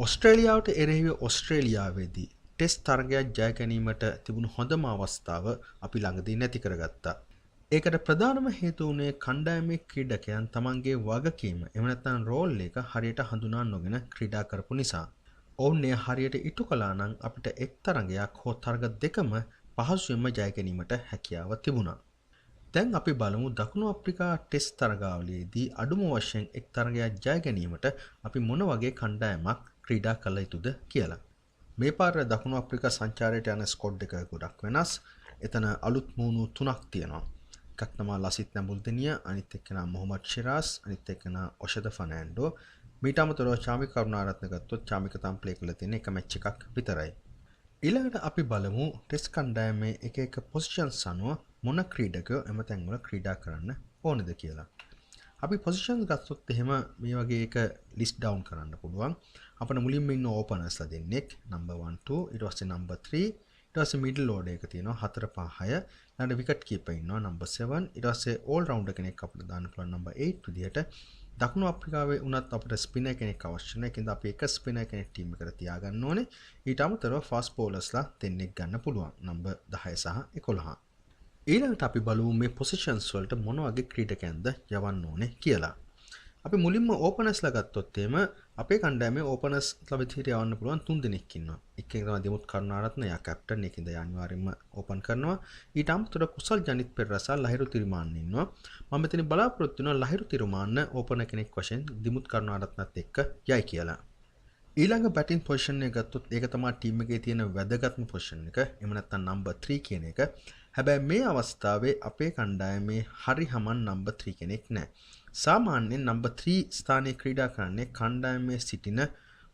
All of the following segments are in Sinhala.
ඔස්ට්‍රේලියාවට එරෙහිව ඔස්ට්‍රේලියාවේදී ටෙස්ට් තරගයක් ජය ගැනීමට තිබුණු හොඳම අවස්ථාව අපි ළඟදී නැති කරගත්තා. ඒකට ප්‍රධානම හේතුව වුණේ කණ්ඩායමේ ක්‍රීඩකයන් තමන්ගේ වගකීම එහෙම නැත්නම් රෝල් එක හරියට හඳුනා නොගෙන ක්‍රීඩා කරපු නිසා. ඔවුන් එය හරියට ඉටු කළා නම් අපිට එක් තරගයක් හෝ තරග දෙකම පහසුවෙන්ම ජය ගැනීමට හැකියාව තිබුණා. දැන් අපි බලමු දකුණු අප්‍රිකා ටෙස්ට් තරගාවලියේදී අඩුම වශයෙන් එක් තරගයක් ජය ගැනීමට අපි මොන වගේ කණ්ඩායමක් ක්‍රීඩා කළ යුතුද කියලා. මේ පාර දකුණු අප්‍රිකා සංචාරයට යන ස්කොඩ් එක ගොඩක් වෙනස්. එතන අලුත් මූණු තුනක් තියෙනවා. එකක් තමයි ලසිත් නැඹුල්දෙනිය, අනිත් එක්කෙනා මොහොමඩ් ශිරාස්, අනිත් එක්කෙනා ඔෂද ෆර්නෑන්ඩෝ. මීට අමතරව චාමික කරුණාරත්න ගත්තොත් චාමික තාම ප්ලේ කරලා තියෙන එක මැච් එකක් විතරයි. ඊළඟට අපි බලමු ටෙස්ට් කණ්ඩායමේ එක එක පොසිෂන්ස් අනුව මොන ක්‍රීඩකයෝ එම තැන්වල ක්‍රීඩා කරන්න ඕනද කියලා. අපි පොසිෂන්ස් ගත්තොත් එහෙම මේ වගේ එක ලිස්ට් ඩවුන් කරන්න පුළුවන්. අපිට මුලින්ම ඉන්න ඕපනර්ස්ලා දෙන්නෙක් නම්බර් 1 2 ඊට පස්සේ නම්බර් 3 ඊට පස්සේ මිඩල් ඕඩර් එක තියෙනවා 4 5 6 ඊළඟ විකට් කීපර් ඉන්නවා නම්බර් 7 ඊට පස්සේ ඕල් රවුන්ඩර් කෙනෙක් අපිට දාන්න පුළුවන් නම්බර් 8 විදියට. දකුණු අප්‍රිකාවේ උනත් අපිට ස්පිනර් කෙනෙක් අවශ්‍ය නැහැ. ඒකින්ද අපි එක ස්පිනර් කෙනෙක් ටීම් එකට තියාගන්න ඕනේ. ඊට අමතරව ෆාස්ට් බෝලර්ස්ලා දෙන්නෙක් ගන්න පුළුවන් නම්බර් 10 සහ 11. ඊළඟට අපි බලමු මේ පොසිෂන්ස් වලට මොන වගේ ක්‍රීඩකයන්ද යවන්න ඕනේ කියලා. අපි මුලින්ම ඕපනර්ස්ලා ගත්තොත් එහෙම අපේ කණ්ඩායමේ ඕපනර්ස්ලා විදිහට යවන්න පුළුවන් 3 දෙනෙක් ඉන්නවා. එක්කෙනෙක් තමයි දිමුත් කරුණාරත්න, යා කැප්ටන්. ඒකින්ද අනිවාර්යයෙන්ම ඕපන් කරනවා. ඊට අමතරව කුසල් ජනිත් පෙරේරා සහ ලහිරු තිරිමාන්න ඉන්නවා. මම මෙතන බලාපොරොත්තු වෙනවා ලහිරු තිරිමාන්න ඕපනර් කෙනෙක් වශයෙන් දිමුත් කරුණාරත්නත් එක්ක යයි කියලා. ඊළඟ බැටින් පොසිෂන් එක ගත්තොත් ඒක තමයි ටීම් එකේ තියෙන වැදගත්ම පොසිෂන් එක. එහෙම නැත්නම් නම්බර් 3 කියන එක. හැබැයි මේ අවස්ථාවේ අපේ කණ්ඩායමේ හරි හමන් නම්බර් 3 කෙනෙක් නැහැ. සාමාන්‍යයෙන් නම්බර් 3 ස්ථානයේ ක්‍රීඩා කරන්නේ කණ්ඩායමේ සිටින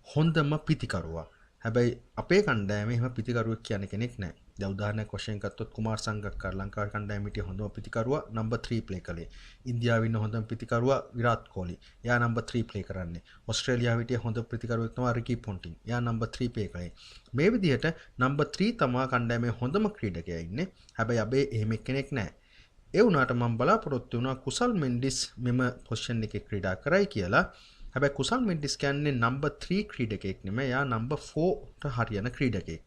හොඳම පිතිකරුවා. හැබැයි අපේ කණ්ඩායමේ එහෙම පිතිකරුවෙක් කියන කෙනෙක් නැහැ. දැන් උදාහරණයක් වශයෙන් ගත්තොත් කුමාර් සංගක්කර් ලංකාවේ කණ්ඩායමේ හිටිය හොඳම පිතිකරුවා නම්බර් 3 ප්ලේ කළේ. ඉන්දියාවේ ඉන්න හොඳම පිතිකරුවා විරාට් කෝලි. එයා නම්බර් 3 ප්ලේ කරන්නේ. ඕස්ට්‍රේලියාවේ හිටිය හොඳ පිතිකරුවෙක් තමයි රිකි පොන්ටිං. එයා නම්බර් 3 ප්ලේ කළේ. මේ විදිහට නම්බර් 3 තමයි කණ්ඩායමේ හොඳම ක්‍රීඩකයා ඉන්නේ. හැබැයි අපේ එහෙම කෙනෙක් නැහැ. ඒ වුණාට මම බලාපොරොත්තු වුණා කුසල් මෙන්ඩිස් මෙම පොසිෂන් එකේ ක්‍රීඩා කරයි කියලා. හැබැයි කුසල් මෙන්ඩිස් කියන්නේ නම්බර් 3 ක්‍රීඩකයෙක් නෙමෙයි. එයා නම්බර් 4ට හරියන ක්‍රීඩකයෙක්.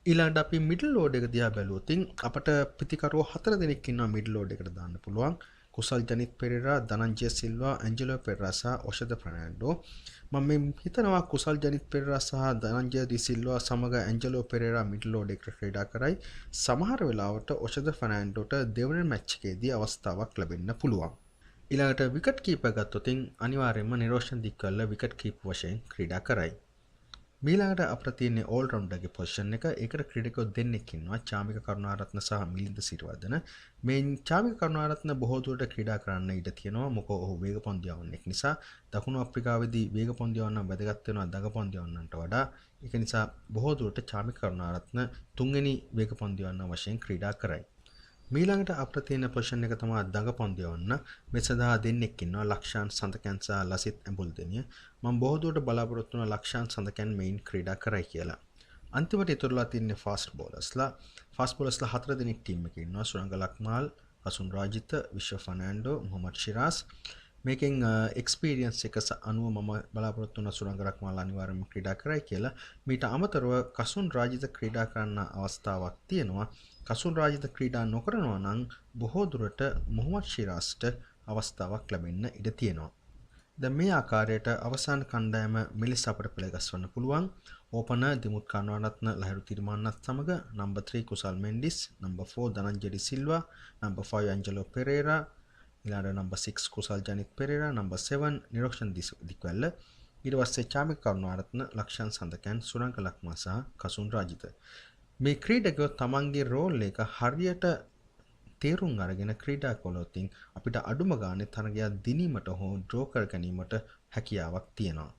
ඊළඟට අපි මිඩල් ඕඩර් එක දිහා බැලුවොත් අපට පිතිකරුවෝ 4 දෙනෙක් ඉන්නවා මිඩල් ඕඩර් එකට දාන්න පුළුවන්. කුසල් ජනිත් පෙරේරා, ධනංජය සිල්වා, ඇන්ජලෝ පෙරේරා සහ ඔෂද ෆර්නෑන්ඩෝ. මම හිතනවා කුසල් ජනිත් පෙරේරා සහ ධනංජය ඩි සිල්වා සමග ඇන්ජලෝ පෙරේරා මිඩල් ඕඩර් එකට ක්‍රීඩා කරයි. සමහර වෙලාවට ඔෂද ෆර්නෑන්ඩෝට දෙවන මැච් එකේදී අවස්ථාවක් ලැබෙන්න පුළුවන්. ඊළඟට විකට් කීපර් ගත්තොත් අනිවාර්යයෙන්ම නිරෝෂන් දික්කල්ල විකට් කීපර් වශයෙන් ක්‍රීඩා කරයි. මීළඟට අපිට තියෙන්නේ ඕල් රවුන්ඩර්ගේ පොසිෂන් එක. ඒකට ක්‍රීඩකයෝ දෙන්නෙක් ඉන්නවා. චාමික කරුණාරත්න සහ මිලින්ද සිරිවර්ධන. මේ චාමික කරුණාරත්න බොහෝ දුරට ක්‍රීඩා කරන්න ඉඩ තියෙනවා. මොකද ඔහු වේග පන්දියවන්නෙක් නිසා. දකුණු අප්‍රිකාවේදී වේග පන්දියවන්න වැදගත් වෙනවා දඟ පන්දියවන්නන්ට වඩා. ඒක නිසා බොහෝ දුරට චාමික කරුණාරත්න තුන්වෙනි වේග පන්දියවන්න වශයෙන් ක්‍රීඩා කරයි. මීළඟට අපිට තියෙන පොසිෂන් එක තමයි දඟ පන්දියවන්න. මේ සඳහා දෙන්නෙක් ඉන්නවා. ලක්ෂාන් සඳකන් සහ ලසිත් ඇඹුල්දෙනිය. මම බොහෝ දුරට බලාපොරොත්තු වෙන ලක්ෂාන් සඳකන් මෙයින් ක්‍රීඩා කරයි කියලා. අන්තිමට ඉතුරුලා තින්නේ ෆාස්ට් බෝලර්ස්ලා. ෆාස්ට් බෝලර්ස්ලා 4 දෙනෙක් ටීම් එකේ ඉන්නවා. සුරංග ලක්මාල්, කසුන් රාජිත, විශ්ව ෆර්නෑන්ඩෝ, මොහොමඩ් ශිරාස්. මේකෙන් එක්ස්පීරියන්ස් එක අනුව මම බලාපොරොත්තු වෙන සුරංග ලක්මාල් අනිවාර්යයෙන්ම ක්‍රීඩා කරයි කියලා. මීට අමතරව කසුන් රාජිත ක්‍රීඩා කරන්න අවස්ථාවක් තියෙනවා. කසුන් රාජිත ක්‍රීඩා නොකරනවා නම් බොහෝ දුරට මොහොමඩ් ශිරාස්ට අවස්ථාවක් ලැබෙන්න ඉඩ තියෙනවා. දැන් මේ ආකාරයට අවසාන කණ්ඩායම මෙලෙස අපට පෙළගස්වන්න පුළුවන්. ඕපනර් දිමුත් කරුණාරත්න ලහිරු තිරිමාන්නත් සමග නම්බර් 3 කුසල් Mendis, number 4 Dhananjaya D Silva, number 5 Angelo Perera, ඊළඟ නම්බර් 6 කුසල් ජනිත් පෙරේරා, නම්බර් 7 නිරෝෂන් දික්වැල්ල, ඊට පස්සේ චාමික කරුණාරත්න, ලක්ෂාන් සඳකන්, සුරංග ලක්මා සහ කසුන් රාජිත. මේ ක්‍රීඩකයෝ තමන්ගේ රෝල් එක හරියට තේරුම් අරගෙන ක්‍රීඩා කළොත් අපිට අඩුම ගානේ තරගයක් දිනීමට හෝ ඩ්‍රෝ කර ගැනීමට හැකියාවක් තියෙනවා.